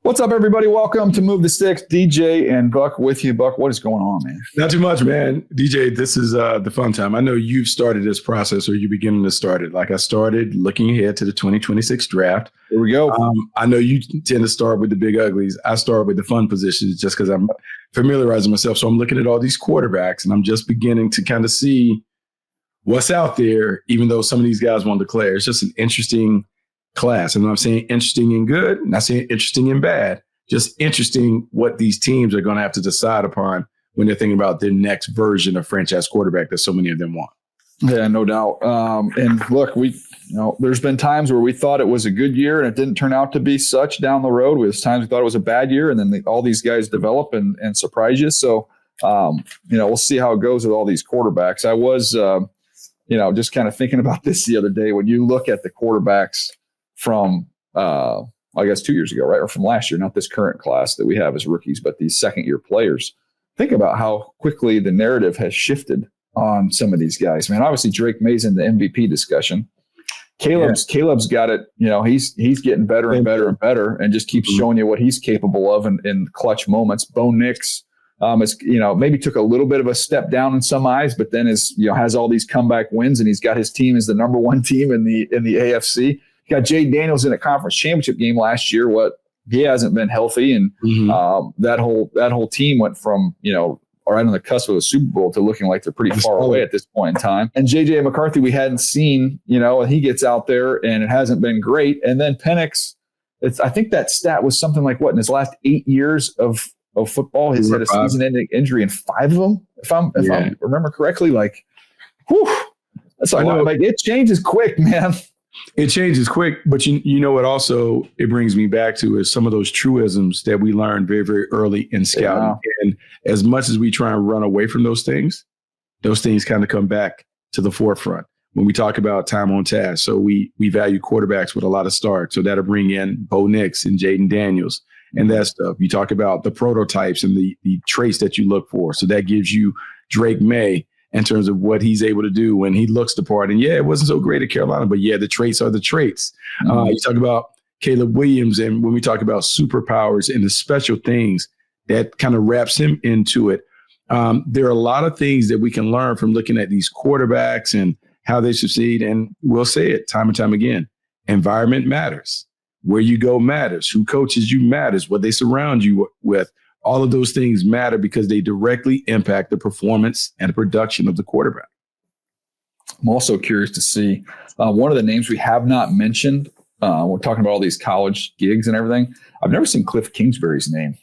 What's up, everybody? Welcome to Move the Sticks. DJ and Buck with you. Buck, what is going on, man? Not too much, man. DJ, this is the fun time. I know you've started this process, or you're beginning to start it. Like I started looking ahead to the 2026 draft. Here we go. I know you tend to start with the big uglies. I start with the fun positions just because I'm familiarizing myself. So I'm looking at all these quarterbacks, and I'm just beginning to kind of see what's out there, even though some of these guys won't declare. It's just an interesting class. And I'm saying interesting and good, not saying interesting and bad, just interesting what these teams are going to have to decide upon when they're thinking about their next version of franchise quarterback that so many of them want. Yeah, no doubt. And look, there's been times where we thought it was a good year and it didn't turn out to be such down the road. There's times we thought it was a bad year, and then all these guys develop and surprise you. So, we'll see how it goes with all these quarterbacks. I was, just kind of thinking about this the other day. When you look at the quarterbacks from, 2 years ago, right? Or from last year, not this current class that we have as rookies, but these second-year players. Think about how quickly the narrative has shifted on some of these guys, man. Obviously, Drake May's in the MVP discussion. Caleb's got it. He's getting better and better and better, and just keeps showing you what he's capable of in clutch moments. Bo Nix, maybe took a little bit of a step down in some eyes, but then has all these comeback wins, and he's got his team as the number one team in the AFC. You got Jay Daniels in a conference championship game last year. He hasn't been healthy, and that whole team went from right on the cusp of a Super Bowl to looking like they're pretty far away at this point in time. And JJ McCarthy, we hadn't seen, he gets out there and it hasn't been great. And then Penix, I think that stat was something like in his last 8 years of football, he's had a season-ending injury in 5 of them, if I remember correctly. That's a lot. It changes quick, man. It changes quick, but you know what also it brings me back to is some of those truisms that we learned very, very early in scouting. Yeah. And as much as we try and run away from those things kind of come back to the forefront when we talk about time on task. So we value quarterbacks with a lot of starts. So that'll bring in Bo Nix and Jaden Daniels and that stuff. You talk about the prototypes and the traits that you look for. So that gives you Drake May in terms of what he's able to do when he looks the part. And it wasn't so great at Carolina, but the traits are the traits. You talk about Caleb Williams, and when we talk about superpowers and the special things that kind of wraps him into it, there are a lot of things that we can learn from looking at these quarterbacks and how they succeed. And we'll say it time and time again, environment matters. Where you go matters. Who coaches you matters. What they surround you with. All of those things matter because they directly impact the performance and the production of the quarterback. I'm also curious to see one of the names we have not mentioned. We're talking about all these college gigs and everything. I've never seen Cliff Kingsbury's name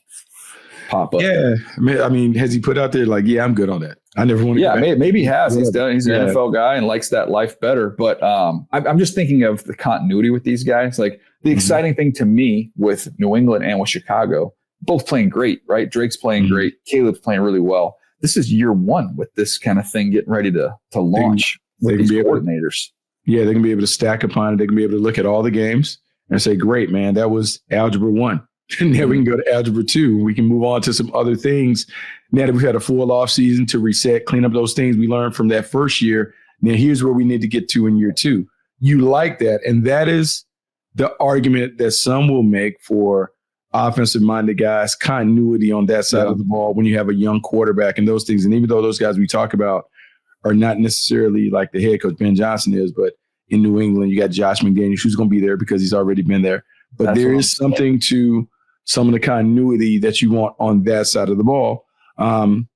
pop up. Yeah. I mean, has he put out there I'm good on that? I never want to. Yeah, maybe he has. He's an NFL guy and likes that life better. But I'm just thinking of the continuity with these guys. The exciting thing to me with New England and with Chicago, both playing great, right? Drake's playing great. Caleb's playing really well. This is year one with this kind of thing getting ready to launch with these coordinators. They can be able to stack upon it. They can be able to look at all the games and say, great, man, that was algebra 1. And then we can go to algebra 2. We can move on to some other things. Now that we've had a full off season to reset, clean up those things we learned from that first year. Now here's where we need to get to in year 2. You like that. And that is the argument that some will make for offensive-minded guys, continuity on that side of the ball when you have a young quarterback and those things. And even though those guys we talk about are not necessarily like the head coach Ben Johnson is, but in New England, you got Josh McDaniels, who's going to be there because he's already been there. But there is something to some of the continuity that you want on that side of the ball. But,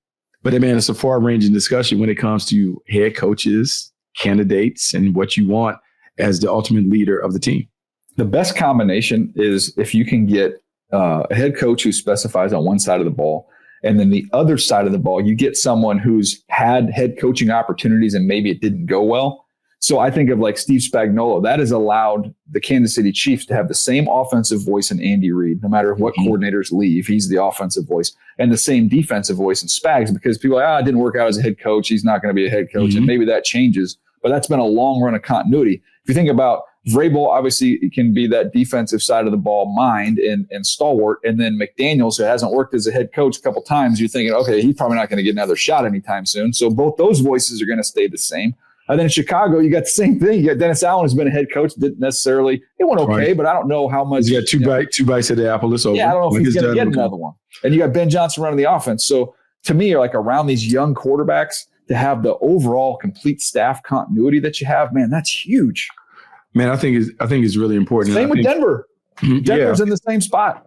man, it's a far-ranging discussion when it comes to head coaches, candidates, and what you want as the ultimate leader of the team. The best combination is if you can get a head coach who specifies on one side of the ball, and then the other side of the ball, you get someone who's had head coaching opportunities and maybe it didn't go well. So I think of Steve Spagnuolo. That has allowed the Kansas City Chiefs to have the same offensive voice in Andy Reid, no matter what coordinators leave. He's the offensive voice, and the same defensive voice in Spags, because people are it didn't work out as a head coach. He's not going to be a head coach, and maybe that changes. But that's been a long run of continuity. If you think about Vrabel, obviously, it can be that defensive side of the ball mind and stalwart. And then McDaniels, who hasn't worked as a head coach a couple times, you're thinking, okay, he's probably not going to get another shot anytime soon. So both those voices are going to stay the same. And then in Chicago, you got the same thing. You got Dennis Allen, who's been a head coach, didn't necessarily, it went okay, right. But I don't know how much. He's got two bites at the apple. It's over. Yeah, I don't know if he's going to get another one. And you got Ben Johnson running the offense. So to me, like around these young quarterbacks, to have the overall complete staff continuity that you have, man, that's huge. Man, I think it's really important. Same with Denver. Denver's in the same spot.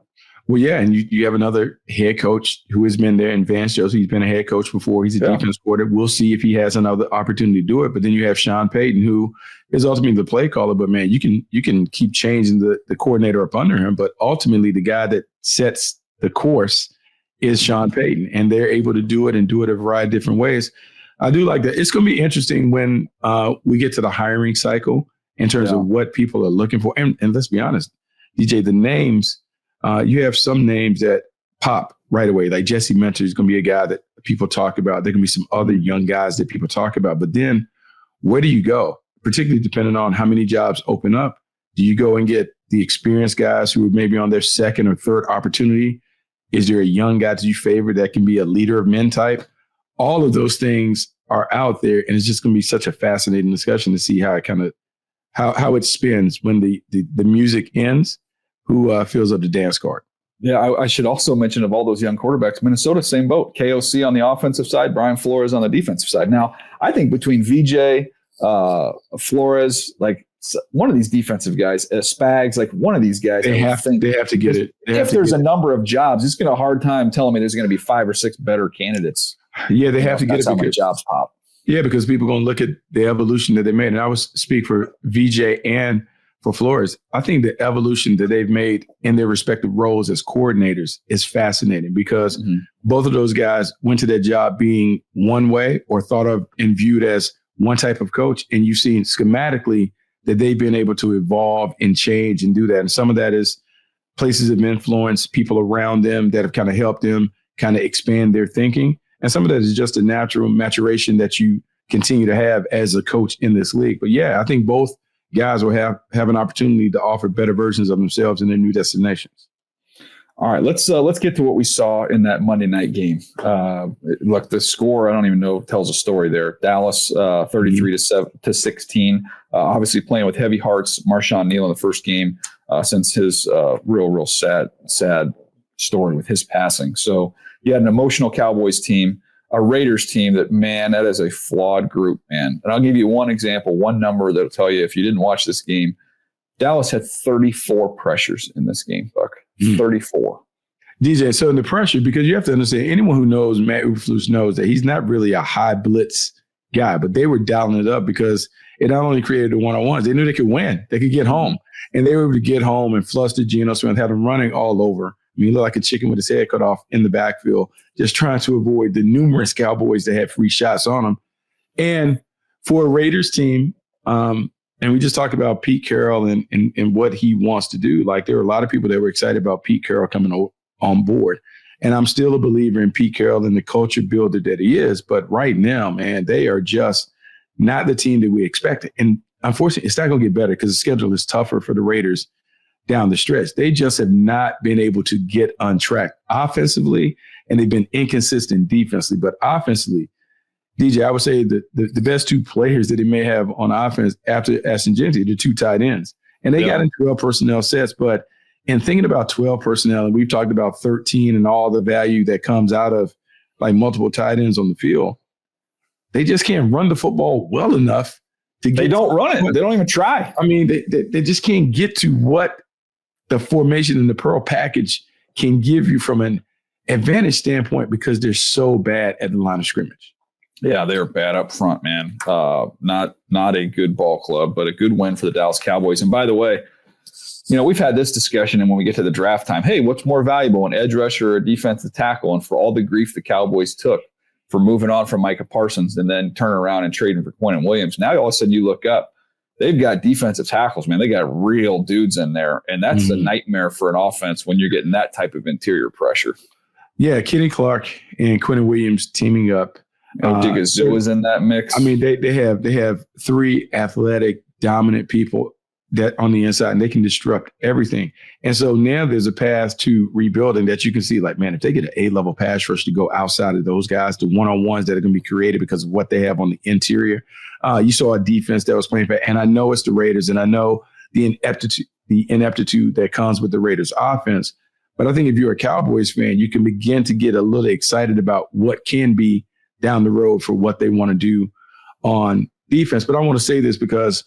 Well, yeah, and you have another head coach who has been there in Vance Joseph. He's been a head coach before. He's a defense coordinator. We'll see if he has another opportunity to do it. But then you have Sean Payton, who is ultimately the play caller. But, man, you can keep changing the coordinator up under him. But ultimately, the guy that sets the course is Sean Payton. And they're able to do it and do it a variety of different ways. I do like that. It's going to be interesting when we get to the hiring cycle in terms of what people are looking for. And let's be honest, DJ, the names – you have some names that pop right away. Like Jesse Mentor is going to be a guy that people talk about. There can be some other young guys that people talk about. But then where do you go? Particularly depending on how many jobs open up. Do you go and get the experienced guys who are maybe on their second or third opportunity? Is there a young guy that you favor that can be a leader of men type? All of those things are out there. And it's just going to be such a fascinating discussion to see how it kind of how it spins when the music ends. Who fills up the dance card. Yeah, I should also mention of all those young quarterbacks, Minnesota, same boat. KOC on the offensive side, Brian Flores on the defensive side. Now, I think between VJ, Flores, like one of these defensive guys, Spags, like one of these guys. They have to get it. If there's a number of jobs, it's going to be a hard time telling me there's going to be 5 or 6 better candidates. Yeah, they have to get it. That's how many jobs pop. Yeah, because people are going to look at the evolution that they made. And I would speak for VJ and for Flores. I think the evolution that they've made in their respective roles as coordinators is fascinating because both of those guys went to their job being one way or thought of and viewed as one type of coach. And you've seen schematically that they've been able to evolve and change and do that. And some of that is places of influence, people around them that have kind of helped them kind of expand their thinking. And some of that is just a natural maturation that you continue to have as a coach in this league. But yeah, I think both guys will have an opportunity to offer better versions of themselves in their new destinations. All right, let's get to what we saw in that Monday night game. Look, the score, I don't even know, tells a story there. Dallas 33-16. Obviously playing with heavy hearts. Marshawn Neal in the first game since his real sad story with his passing. So you had an emotional Cowboys team, a Raiders team that, man, that is a flawed group, man. And I'll give you one example, one number that'll tell you if you didn't watch this game. Dallas had 34 pressures in this game, Buck. 34. DJ, so in the pressure, because you have to understand, anyone who knows Matt Eberflus knows that he's not really a high blitz guy, but they were dialing it up because it not only created the one-on-ones, they knew they could win. They could get home. And they were able to get home and fluster Geno Smith, had him running all over. I mean, he looked like a chicken with his head cut off in the backfield, just trying to avoid the numerous Cowboys that had free shots on him. And for a Raiders team, and we just talked about Pete Carroll and what he wants to do. Like, there were a lot of people that were excited about Pete Carroll coming on board. And I'm still a believer in Pete Carroll and the culture builder that he is. But right now, man, they are just not the team that we expected. And unfortunately, it's not going to get better because the schedule is tougher for the Raiders down the stretch. They just have not been able to get on track offensively, and they've been inconsistent defensively. But offensively, DJ, I would say that the best two players that he may have on offense after Ashton Jeanty, the two tight ends. And they got in 12 personnel sets. But in thinking about 12 personnel, and we've talked about 13 and all the value that comes out of like multiple tight ends on the field, they just can't run the football well enough to get. They don't run it. They don't even try. I mean, they just can't get to what the formation and the Pearl package can give you from an advantage standpoint because they're so bad at the line of scrimmage. Yeah, they were bad up front, man. Not a good ball club, but a good win for the Dallas Cowboys. And by the way, you know, we've had this discussion, and when we get to the draft time, hey, what's more valuable, an edge rusher or a defensive tackle? And for all the grief the Cowboys took for moving on from Micah Parsons and then turning around and trading for Quentin Williams, now all of a sudden you look up, they've got defensive tackles, man. They got real dudes in there, and that's a nightmare for an offense when you're getting that type of interior pressure. Yeah, Kenny Clark and Quentin Williams teaming up. Odighizuwa is in that mix. I mean, they have three athletic, dominant people that on the inside, and they can disrupt everything. And so now there's a path to rebuilding that you can see, like, man, if they get an A-level pass rush to go outside of those guys, the one-on-ones that are going to be created because of what they have on the interior. You saw a defense that was playing for, and I know it's the Raiders, and I know the ineptitude that comes with the Raiders offense. But I think if you're a Cowboys fan, you can begin to get a little excited about what can be down the road for what they want to do on defense. But I want to say this because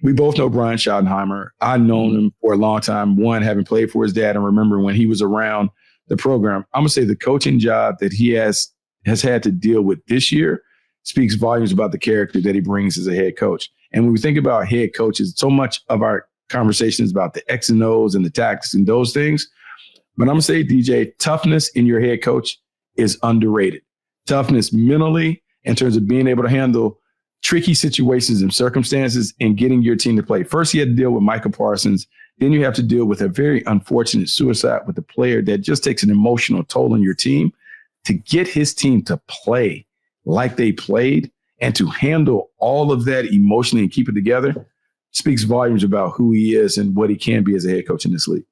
we both know Brian Schottenheimer. I've known him for a long time, one, having played for his dad and remember when he was around the program. I'm going to say the coaching job that he has had to deal with this year speaks volumes about the character that he brings as a head coach. And when we think about head coaches, so much of our conversation is about the X and O's and the tactics and those things. But I'm going to say, DJ, toughness in your head coach is underrated. Toughness mentally in terms of being able to handle tricky situations and circumstances and getting your team to play. First, you had to deal with Micah Parsons. Then you have to deal with a very unfortunate suicide with a player that just takes an emotional toll on your team. To get his team to play like they played and to handle all of that emotionally and keep it together speaks volumes about who he is and what he can be as a head coach in this league.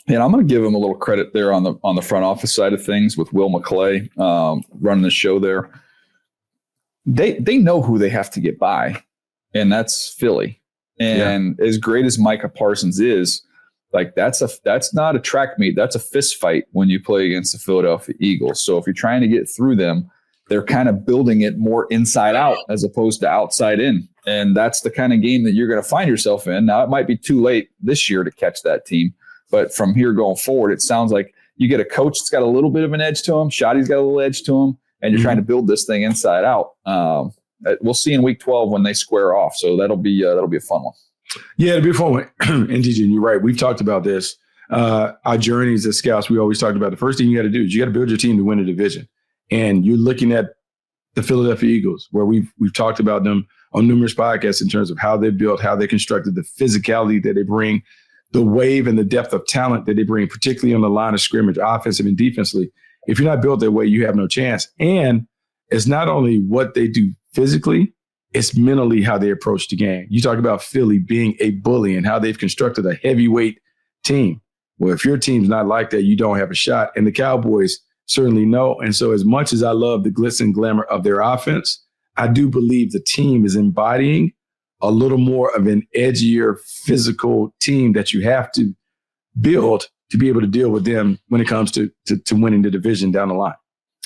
And I'm going to give him a little credit there on the front office side of things with Will McClay running the show there. They know who they have to get by, and that's Philly. And as great as Micah Parsons is, like that's not a track meet. That's a fist fight when you play against the Philadelphia Eagles. So if you're trying to get through them, they're kind of building it more inside out as opposed to outside in. And that's the kind of game that you're going to find yourself in. Now, it might be too late this year to catch that team, but from here going forward, it sounds like you get a coach that's got a little bit of an edge to him. Shotty's got a little edge to him. And you're trying to build this thing inside out. We'll see in week 12 when they square off. So that'll be a fun one. Yeah, it'll be a fun one. And DJ, you're right. We've talked about this. Our journeys as scouts, we always talked about the first thing you got to do is you got to build your team to win a division. And you're looking at the Philadelphia Eagles, where we've talked about them on numerous podcasts in terms of how they built, how they constructed, the physicality that they bring, the wave and the depth of talent that they bring, particularly on the line of scrimmage, offensive and defensively. If you're not built that way, you have no chance. And it's not only what they do physically, it's mentally how they approach the game. You talk about Philly being a bully and how they've constructed a heavyweight team. Well, if your team's not like that, you don't have a shot. And the Cowboys certainly know. And so as much as I love the glitz and glamour of their offense, I do believe the team is embodying a little more of an edgier physical team that you have to build to be able to deal with them when it comes to winning the division down the line.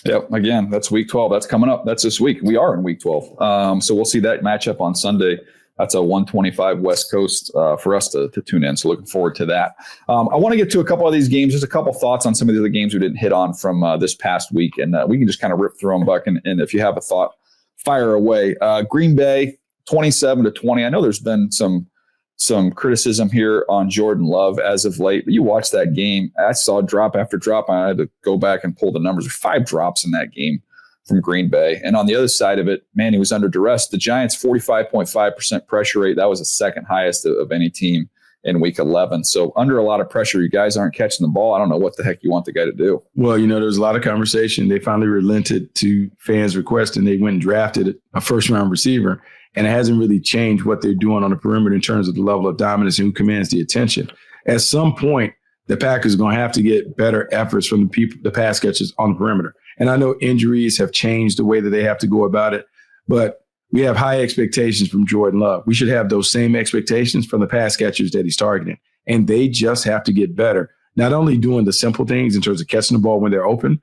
Yep. Again, that's week 12. That's coming up. That's this week. We are in week 12. So we'll see that matchup on Sunday. That's a 125 West Coast for us to tune in. So looking forward to that. I want to get to a couple of these games. Just a couple thoughts on some of the other games we didn't hit on from this past week. And we can just kind of rip through them, Buck. And if you have a thought, fire away. Green Bay, 27-20. I know there's been some criticism here on Jordan Love as of late, but you watch that game. I saw drop after drop. I had to go back and pull the numbers. There's 5 drops in that game from Green Bay. And on the other side of it, man, he was under duress. The Giants, 45.5% pressure rate. That was the second highest of any team in week 11. So under a lot of pressure, you guys aren't catching the ball. I don't know what the heck you want the guy to do. Well, there was a lot of conversation. They finally relented to fans' request, and they went and drafted a first-round receiver. And it hasn't really changed what they're doing on the perimeter in terms of the level of dominance and who commands the attention. At some point, the Packers are going to have to get better efforts from the pass catchers on the perimeter. And I know injuries have changed the way that they have to go about it, but we have high expectations from Jordan Love. We should have those same expectations from the pass catchers that he's targeting. And they just have to get better, not only doing the simple things in terms of catching the ball when they're open,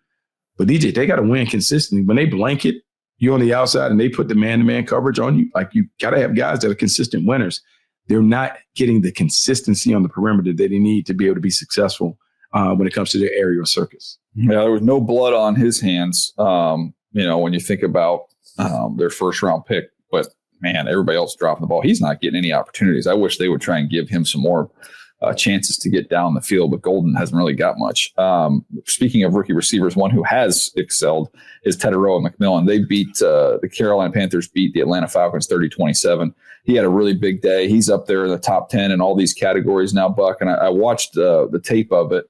but DJ, they got to win consistently. When they blanket you on the outside and they put the man-to-man coverage on you, like you got to have guys that are consistent winners. They're not getting the consistency on the perimeter that they need to be able to be successful when it comes to their aerial circus. Yeah, there was no blood on his hands, when you think about their first-round pick. But, man, everybody else dropping the ball. He's not getting any opportunities. I wish they would try and give him some more chances to get down the field, but Golden hasn't really got much. Speaking of rookie receivers, one who has excelled is Teteroa McMillan. They beat the Carolina Panthers beat the Atlanta Falcons 30-27. He had a really big day. He's up there in the top 10 in all these categories now, Buck. And I watched the tape of it.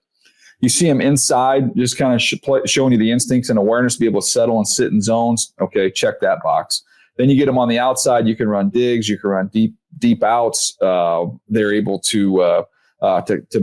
You see him inside, just kind of showing you the instincts and awareness to be able to settle and sit in zones. Okay, check that box. Then you get them on the outside. You can run digs. You can run deep outs. They're able to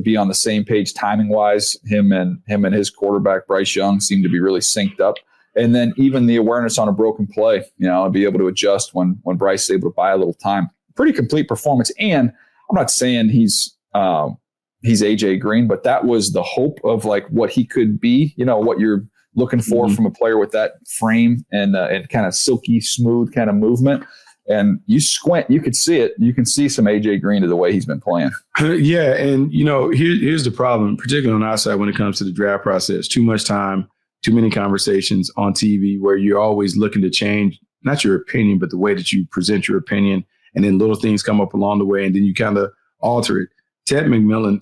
be on the same page timing wise. Him and his quarterback Bryce Young seem to be really synced up. And then even the awareness on a broken play, and be able to adjust when Bryce is able to buy a little time. Pretty complete performance. And I'm not saying he's AJ Green, but that was the hope of like what he could be. What you're looking for from a player with that frame and kind of silky smooth kind of movement. And you squint, you could see it. You can see some AJ Green to the way he's been playing. Yeah, and here's the problem, particularly on our side when it comes to the draft process. Too much time. Too many conversations on TV where you're always looking to change, not your opinion, but the way that you present your opinion. And then little things come up along the way and then you kind of alter it. Ted McMillan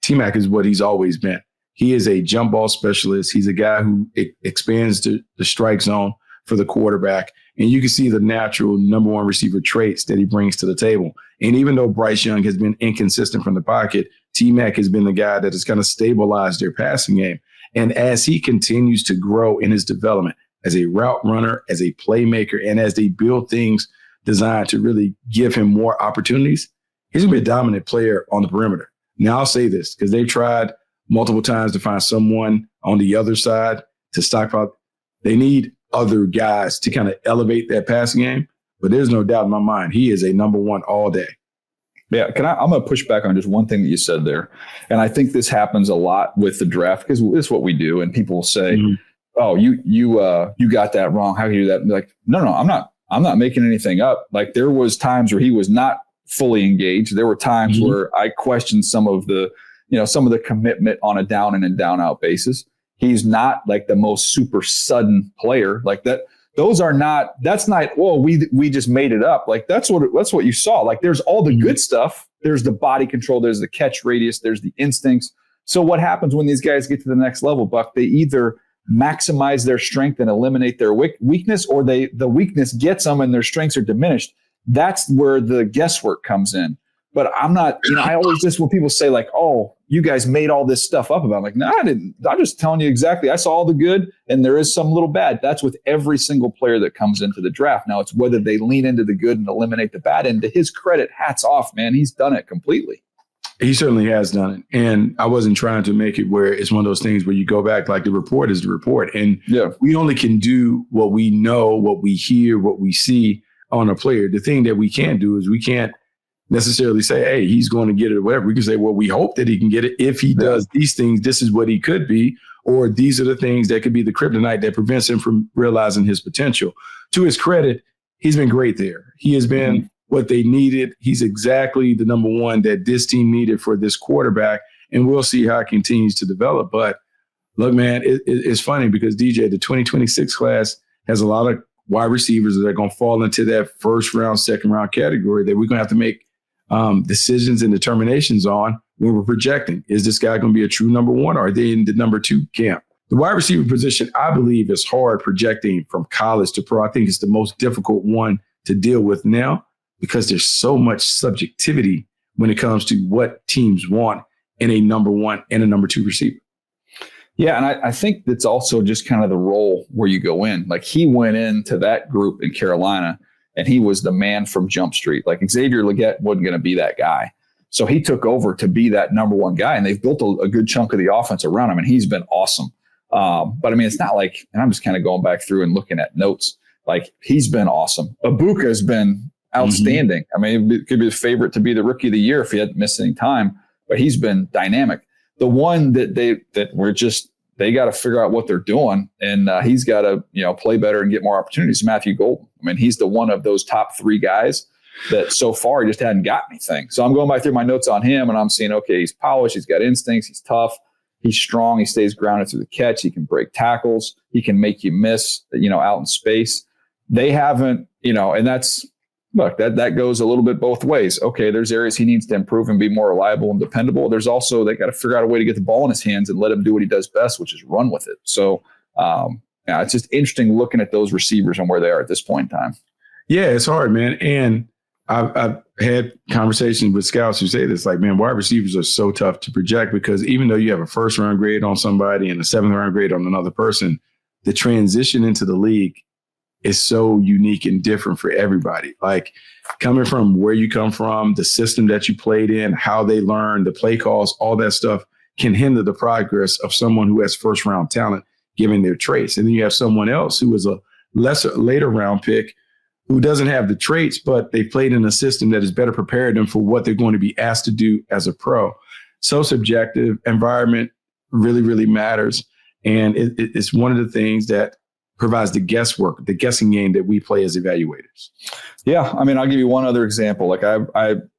T-Mac is what he's always been. He is a jump ball specialist. He's a guy who expands the strike zone for the quarterback. And you can see the natural number one receiver traits that he brings to the table. And even though Bryce Young has been inconsistent from the pocket, T-Mac has been the guy that has kind of stabilized their passing game. And as he continues to grow in his development as a route runner, as a playmaker, and as they build things designed to really give him more opportunities, he's going to be a dominant player on the perimeter. Now, I'll say this because they've tried multiple times to find someone on the other side to stockpile. They need other guys to kind of elevate that passing game. But there's no doubt in my mind, he is a number one all day. Yeah, I'm going to push back on just one thing that you said there. And I think this happens a lot with the draft because it's what we do. And people will say, oh, you got that wrong. How can you do that? And like, no, I'm not making anything up. Like there was times where he was not fully engaged. There were times where I questioned some of the commitment on a down in and down out basis. He's not like the most super sudden player like that. That's not, well, we just made it up. Like that's what you saw. Like there's all the good stuff. There's the body control. There's the catch radius. There's the instincts. So what happens when these guys get to the next level, Buck? They either maximize their strength and eliminate their weakness, or the weakness gets them and their strengths are diminished. That's where the guesswork comes in. But I'm not, I always just, when people say like, oh, you guys made all this stuff up about it, I'm like, no, I didn't. I'm just telling you exactly. I saw all the good and there is some little bad. That's with every single player that comes into the draft. Now it's whether they lean into the good and eliminate the bad. And to his credit, hats off, man. He's done it completely. He certainly has done it. And I wasn't trying to make it where it's one of those things where you go back, like the report is the report. And we only can do what we know, what we hear, what we see on a player. The thing that we can't do is we can't necessarily say, hey, he's going to get it or whatever. We can say, well, we hope that he can get it. If he does these things, this is what he could be. Or these are the things that could be the kryptonite that prevents him from realizing his potential. To his credit, he's been great there. He has been what they needed. He's exactly the number one that this team needed for this quarterback. And we'll see how it continues to develop. But look, man, it's funny because DJ, the 2026 class has a lot of wide receivers that are going to fall into that first round, second round category that we're going to have to make decisions and determinations on when we're projecting. Is this guy going to be a true number one, or are they in the number two camp? The wide receiver position, I believe, is hard projecting from college to pro. I think it's the most difficult one to deal with now because there's so much subjectivity when it comes to what teams want in a number one and a number two receiver. Yeah, and I think that's also just kind of the role where you go in. Like he went into that group in Carolina and he was the man from Jump Street. Like Xavier Legette wasn't going to be that guy. So he took over to be that number one guy, and they've built a good chunk of the offense around him, and he's been awesome. But I mean, it's not like, and I'm just kind of going back through and looking at notes, like he's been awesome. Ibuka has been outstanding. I mean, it could be the favorite to be the rookie of the year if he hadn't missed any time, but he's been dynamic. The one that they got to figure out what they're doing, and he's got to play better and get more opportunities. Matthew Golden. I mean, he's the one of those top three guys that so far just hadn't got anything. So I'm going back through my notes on him, and I'm seeing, okay, he's polished, he's got instincts, he's tough, he's strong, he stays grounded through the catch, he can break tackles, he can make you miss, out in space. They haven't, and that's. Look, that goes a little bit both ways. Okay, there's areas he needs to improve and be more reliable and dependable. There's also, they got to figure out a way to get the ball in his hands and let him do what he does best, which is run with it. So it's just interesting looking at those receivers and where they are at this point in time. Yeah, it's hard, man. And I've had conversations with scouts who say this, like, man, wide receivers are so tough to project because even though you have a first round grade on somebody and a 7th round grade on another person, the transition into the league is so unique and different for everybody. Like coming from where you come from, the system that you played in, how they learn, the play calls, all that stuff can hinder the progress of someone who has first round talent, given their traits. And then you have someone else who is a later round pick who doesn't have the traits, but they played in a system that is better prepared them for what they're going to be asked to do as a pro. So subjective. Environment really, really matters. And it's one of the things that provides the guesswork, the guessing game that we play as evaluators. Yeah. I mean, I'll give you one other example. Like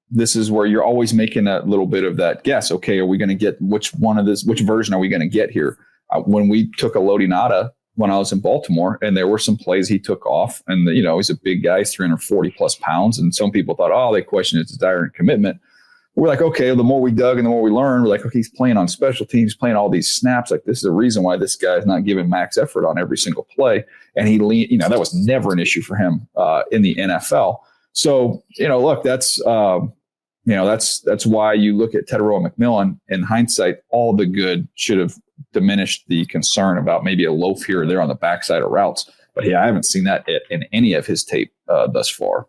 this is where you're always making a little bit of that guess. Okay, are we going to get which version are we going to get here? When we took a Lodinata when I was in Baltimore, and there were some plays he took off, and he's a big guy, 340 plus pounds. And some people thought, oh, they questioned his desire and commitment. We're like, okay, the more we dug and the more we learned, we're like, okay, he's playing on special teams, playing all these snaps. Like, this is a reason why this guy is not giving max effort on every single play. And that was never an issue for him in the NFL. So, look, that's why you look at Teteroa McMillan. In hindsight, all the good should have diminished the concern about maybe a loaf here or there on the backside of routes. But yeah, I haven't seen that in any of his tape thus far.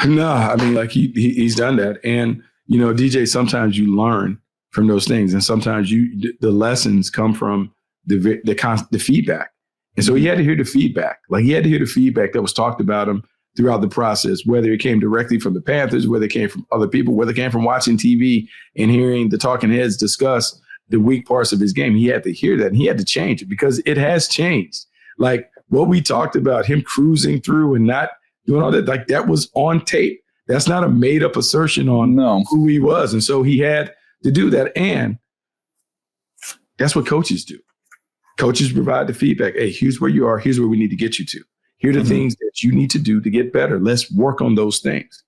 No, I mean, like he's done that. And, DJ, sometimes you learn from those things. And sometimes the lessons come from the feedback. And so he had to hear the feedback. Like he had to hear the feedback that was talked about him throughout the process, whether it came directly from the Panthers, whether it came from other people, whether it came from watching TV and hearing the talking heads discuss the weak parts of his game. He had to hear that and he had to change it because it has changed. Like what we talked about, him cruising through and not doing all that, like that was on tape. That's not a made up assertion on who he was. And so he had to do that. And that's what coaches do. Coaches provide the feedback. Hey, here's where you are. Here's where we need to get you to. Here are the things that you need to do to get better. Let's work on those things.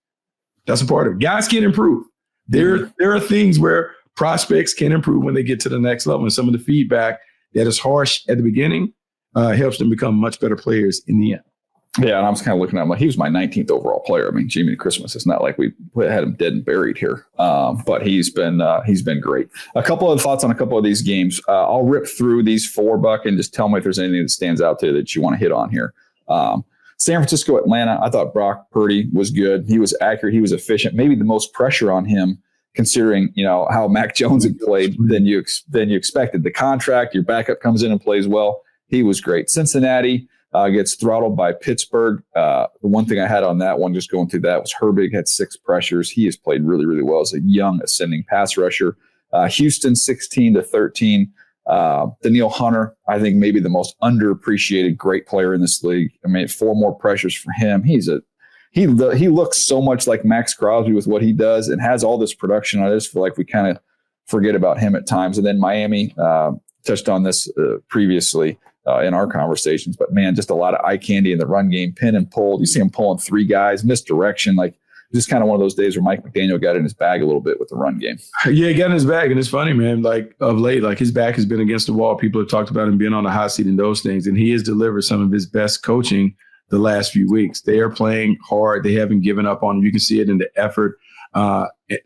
That's a part of it. Guys can improve. There are things where prospects can improve when they get to the next level. And some of the feedback that is harsh at the beginning helps them become much better players in the end. Yeah, and I was kind of looking at him like he was my 19th overall player. I mean, Jimmy Christmas. It's not like we had him dead and buried here, but he's been great. A couple of thoughts on a couple of these games. I'll rip through these four, Buck, and just tell me if there's anything that stands out to you that you want to hit on here. San Francisco, Atlanta. I thought Brock Purdy was good. He was accurate. He was efficient. Maybe the most pressure on him, considering how Mac Jones had played than you expected. The contract, your backup comes in and plays well. He was great. Cincinnati gets throttled by Pittsburgh. The one thing I had on that one, just going through that, was Herbig had 6 pressures. He has played really, really well as a young ascending pass rusher. Houston 16-13. Daniil Hunter, I think maybe the most underappreciated great player in this league. I mean, 4 more pressures for him. He looks so much like Max Crosby with what he does and has all this production. I just feel like we kind of forget about him at times. And then Miami, touched on this previously in our conversations, but man, just a lot of eye candy in the run game, pin and pull. You see him pulling 3 guys, misdirection, like just kind of one of those days where Mike McDaniel got in his bag a little bit with the run game. Yeah, he got in his bag. And it's funny, man, like of late, like his back has been against the wall. People have talked about him being on the hot seat and those things. And he has delivered some of his best coaching the last few weeks. They are playing hard. They haven't given up on him. You can see it in the effort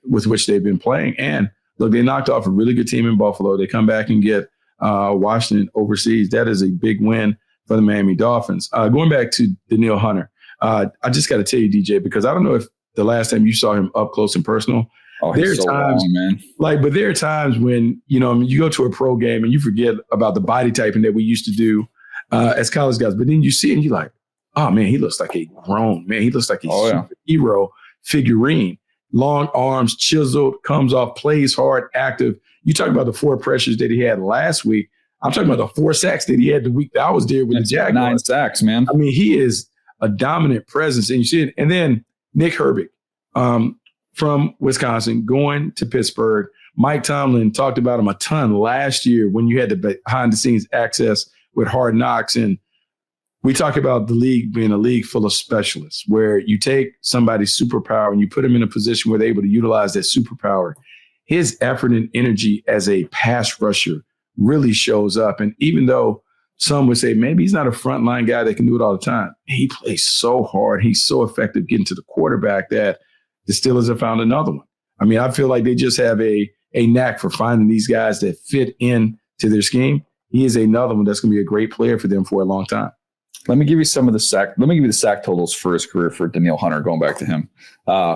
with which they've been playing. And look, they knocked off a really good team in Buffalo. They come back and get Washington overseas. That is a big win for the Miami Dolphins. Going back to Daniil Hunter, I just got to tell you, DJ, because I don't know if the last time you saw him up close and personal. Oh, there are so times, long, man. But there are times when you go to a pro game and you forget about the body typing that we used to do as college guys. But then you see it and you're like, oh man, he looks like a grown man. He looks like a superhero figurine. Long arms, chiseled, comes off, plays hard, active. You talk about the 4 pressures that he had last week. I'm talking about the 4 sacks that he had the week that I was there with the Jaguars. 9 sacks, man. I mean, he is a dominant presence, and you see it. And then Nick Herbig from Wisconsin going to Pittsburgh. Mike Tomlin talked about him a ton last year when you had the behind-the-scenes access with Hard Knocks. And we talk about the league being a league full of specialists where you take somebody's superpower and you put them in a position where they're able to utilize that superpower. His effort and energy as a pass rusher really shows up. And even though some would say maybe he's not a frontline guy that can do it all the time, he plays so hard. He's so effective getting to the quarterback that the Steelers have found another one. I mean, I feel like they just have a knack for finding these guys that fit in to their scheme. He is another one that's going to be a great player for them for a long time. Let me give you some of the sack. Let me give you the sack totals for his career for Danielle Hunter, going back to him.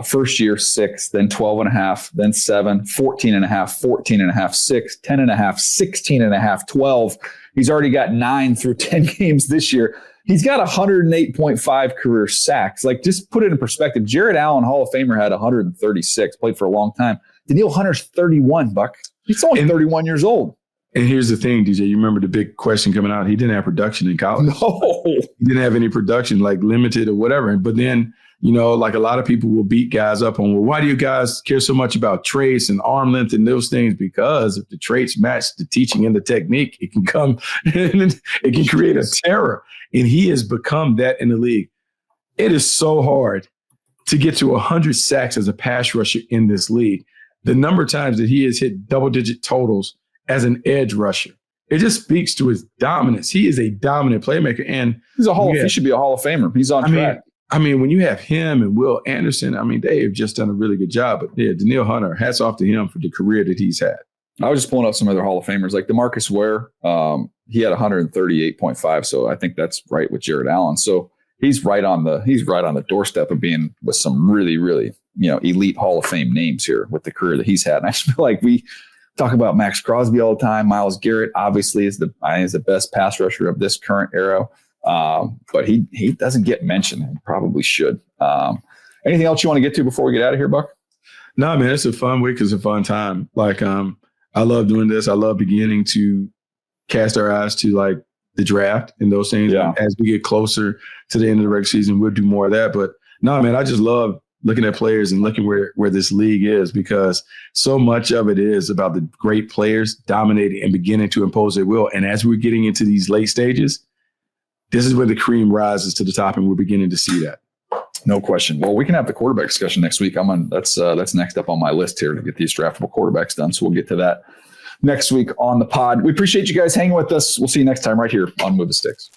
First year, 6, then 12.5, then 7, 14.5, 14.5, 6, 10.5, 16.5, 12. He's already got 9 through 10 games this year. He's got 108.5 career sacks. Like, just put it in perspective. Jared Allen, Hall of Famer, had 136, played for a long time. Danielle Hunter's 31, Buck. He's only 31 years old. And here's the thing, DJ, you remember the big question coming out. He didn't have production in college. No. He didn't have any production, like limited or whatever. But then, like a lot of people will beat guys up on, well, why do you guys care so much about traits and arm length and those things? Because if the traits match the teaching and the technique, it can come and it can create a terror. And he has become that in the league. It is so hard to get to 100 sacks as a pass rusher in this league. The number of times that he has hit double-digit totals as an edge rusher, it just speaks to his dominance. He is a dominant playmaker, and he should be a Hall of Famer. He's on track. When you have him and Will Anderson, they have just done a really good job. But yeah, Danielle Hunter, hats off to him for the career that he's had. I was just pulling up some other Hall of Famers, like DeMarcus Ware. He had 138.5, so I think that's right with Jared Allen. So he's right on the doorstep of being with some really, really elite Hall of Fame names here with the career that he's had. And I just feel like we talk about Max Crosby all the time. Myles Garrett obviously is the best pass rusher of this current era, but he doesn't get mentioned. He probably should. Anything else you want to get to before we get out of here, Buck? No, man, it's a fun week. It's a fun time. Like, I love doing this. I love beginning to cast our eyes to like the draft and those things. Yeah. As we get closer to the end of the regular season, we'll do more of that. But no, man, I just love looking at players and looking where this league is, because so much of it is about the great players dominating and beginning to impose their will. And as we're getting into these late stages, this is where the cream rises to the top, and we're beginning to see that. No question. Well, we can have the quarterback discussion next week. That's next up on my list here to get these draftable quarterbacks done. So we'll get to that next week on the pod. We appreciate you guys hanging with us. We'll see you next time right here on Move the Sticks.